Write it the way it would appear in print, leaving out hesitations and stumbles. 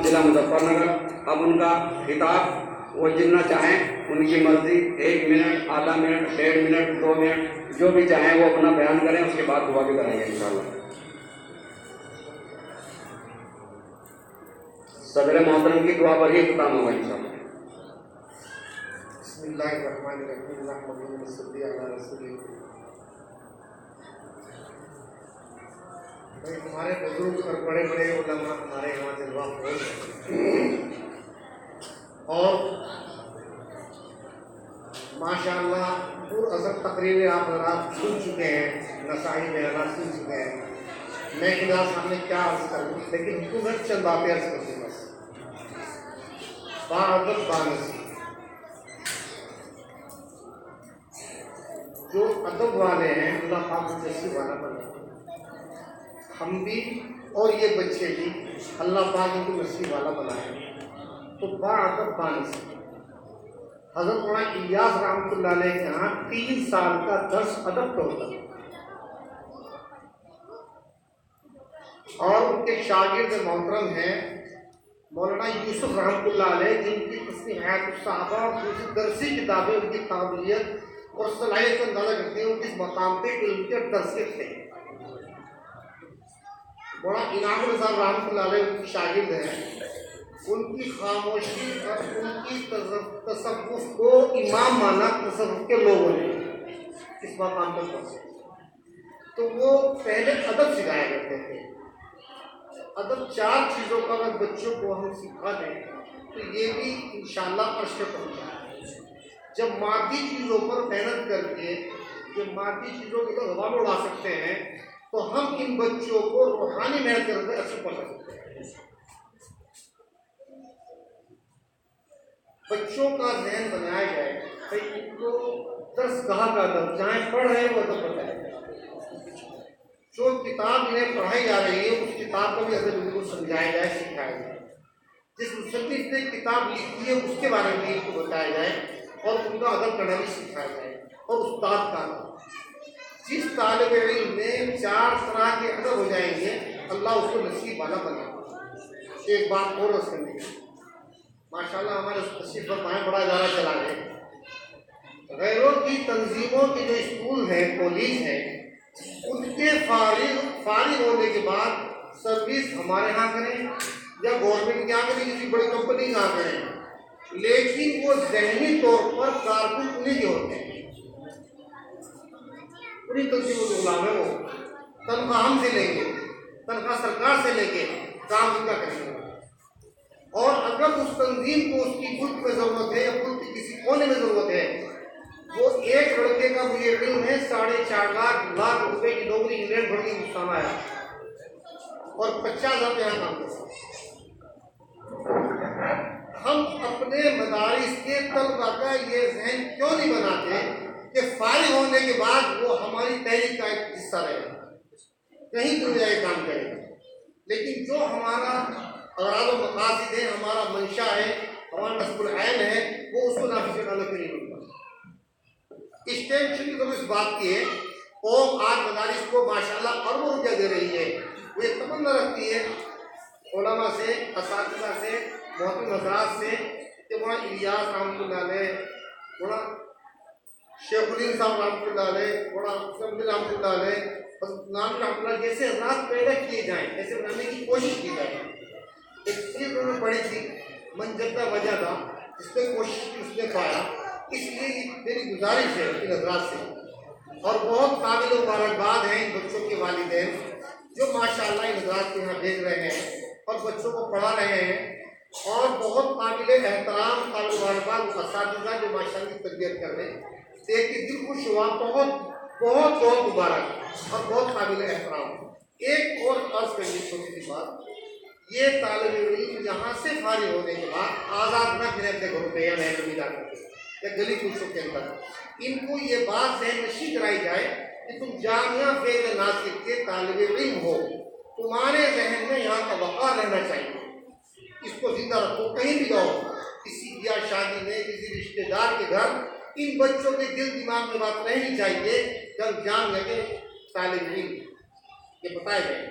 ضلع مظفر نگر۔ اب ان کا خطاب وہ جتنا چاہیں ان کی مرضی، 1 منٹ، آدھا منٹ، 1.5 منٹ، 2 منٹ، جو بھی چاہیں وہ اپنا بیان کریں، اس کے بعد دعا بھی کریں گے انشاءاللہ۔ صدر محترم کی دعا پر ہی اختتام ہوگا انشاءاللہ۔ بسم اللہ الرحمن الرحیم، اللہم صلی علی رسول اللہ۔ ہمارے بزرگ اور بڑے بڑے علماء ہمارے یہاں جلوہ فروز ہیں اور ماشاءاللہ پر اثر تقریریں آپ حضرات سن چکے ہیں، نسائی بیانات سن چکے ہیں۔ میں خدا سامنے کیا عرض کروں، لیکن حکومت چند باتیں عرض کروں بس۔ باادب بانسی، جو ادب والے ہیں اللہ پاک جیسی والا بنا، ہم بھی اور یہ بچے بھی اللہ پاک ان کو نصیب والا بنائے۔ تو باادب بانسی، حضرت مولانا الیاس رحمۃ اللہ علیہ کے یہاں 3 سال کا درس ادب کا ہوتا اور ان کے شاگرد محترم ہیں مولانا یوسف رحمۃ اللہ علیہ، جن کی تصنیف حیات الصحابہ اور دوسری درسی کتابیں ان کی قابلیت اور صلاحیت کا اندازہ کرتے ہیں، ان کس مقام پہ ان کے درسے تھے۔ مولانا انعام النظام رحمۃ اللہ علیہ ان کی شاگرد ہیں، ان کی خاموشی اور ان کی تصوف کو امام مانا تصوف کے لوگوں نے اس مقام پر پہنچے۔ تو وہ پہلے ادب سکھایا کرتے تھے۔ ادب 4 چیزوں کا اگر بچوں کو ہم سکھا دیں تو یہ بھی انشاءاللہ عرش پہ پہنچا ہے۔ جب مادی چیزوں پر محنت کر کے یہ مادی چیزوں کی تو ہوا میں اڑا سکتے ہیں، تو ہم ان بچوں کو روحانی محنت کرتے عرش پہ پہنچا سکتے ہیں۔ بچوں کا ذہن بنایا جائے، بھائی ان کو درس گاہ کا ادب، جہاں پڑھ رہے ہیں وہ ادب بتایا جائے۔ جو کتاب انہیں پڑھائی جا رہی ہے اس کتاب کو بھی ادب ان کو سمجھایا جائے، سکھایا جائے۔ جس مصنف نے کتاب لکھی ہے اس کے بارے میں ان کو بتایا جائے اور ان کا ادب کرنا بھی سکھایا جائے۔ اور استاد کا جس طالب علم میں 4 طرح کے ادب ہو جائیں گے اللہ اس کو نصیب والا بنا۔ ایک بات اور رس کرنے کی، ماشاءاللہ ہمارے تشریف فرمائے بڑا ادارہ چلا گئے، غیروں کی تنظیموں کے جو اسکول ہیں، کالج ہیں، ان کے فارغ ہونے کے بعد سروس ہمارے ہاں کریں یا گورنمنٹ کے یہاں کریں، کسی بڑی کمپنی کے یہاں کریں، لیکن وہ ذہنی طور پر کارکن انہیں کے ہوتے ہیں، انہیں تنظیموں کے غلام ہیں۔ وہ تنخواہ ہم سے لیں گے، تنخواہ سرکار سے لیں گے، کام ان کا کریں گے۔ اور اگر اس تنظیم کو اس کی ملک میں ضرورت ہے یا ملک کی کسی کونے میں ضرورت ہے، وہ ایک لڑکے کا مجھے علم ہے 4.5 لاکھ روپے کی نوکری انگلینڈ بھر کے ہندوستان آیا اور 50,000 یہاں کام کرتا۔ ہم اپنے مدارس کے طلبہ کا یہ ذہن کیوں نہیں بناتے کہ فارغ ہونے کے بعد وہ ہماری تحریک کا ایک حصہ رہے، کہیں تو جائے کام کرے۔ لیکن جو ہمارا اغراض و مقاصد ہے، ہمارا منشا ہے، ہمارا نصب العین ہے، وہ اس کو نافذ کرنے کے نہیں ملتا۔ اسٹینشن کی ضرورت اس بات کی ہے، قوم آج مدارس کو ماشاءاللہ اربوں روپیہ دے رہی ہے، وہ یہ تمنا رکھتی ہے علماء سے، اساتذہ سے، محترم حضرات سے کہ مولانا الیاس رحمۃ اللہ علیہ، مولانا شیخ الدین صاحب رحمۃ اللہ علیہ، مولانا اسلم رحمۃ اللہ علیہ، نام رحمۃ اللہ جیسے حضرات پیدا کیے جائیں، ایسے بنانے کی کوشش کی جائے۔ ایک چیز انہوں نے پڑھی تھی، من جدہ وجہ تھا، اس نے کوشش کی اس نے پایا۔ اس لیے میری گزارش ہے ان حضرات سے، اور بہت قابل و مبارکباد ہیں ان بچوں کے والدین جو ماشاءاللہ ان حضرات کے یہاں بھیج رہے ہیں اور بچوں کو پڑھا رہے ہیں، اور بہت قابل احترام قابل مبارکباد اساتذہ جو ماشاءاللہ کی تربیت کر رہے ہیں، دیکھ کے دل خوش ہوا، بہت بہت بہت مبارک اور بہت قابل احترام۔ ایک اور عرض کرنے کی چھوٹی سی بات، یہ طالب علم یہاں سے فارغ ہونے کے بعد آزاد نہ پھرے اپنے گھروں پہ یا محل میں جا کر کے یا گلی کوچوں کے اندر، ان کو یہ بات ذہن نشین کرائی جائے کہ تم جامعہ فیض ناصر کے طالب علم ہو، تمہارے ذہن میں یہاں کا وقار رہنا چاہیے، اس کو زندہ رکھو۔ کہیں بھی جاؤ، کسی بیاہ شادی میں، کسی رشتے دار کے گھر، ان بچوں کے دل دماغ میں بات رہنی چاہیے جب جان لگے طالب علم، یہ بتایا جائے۔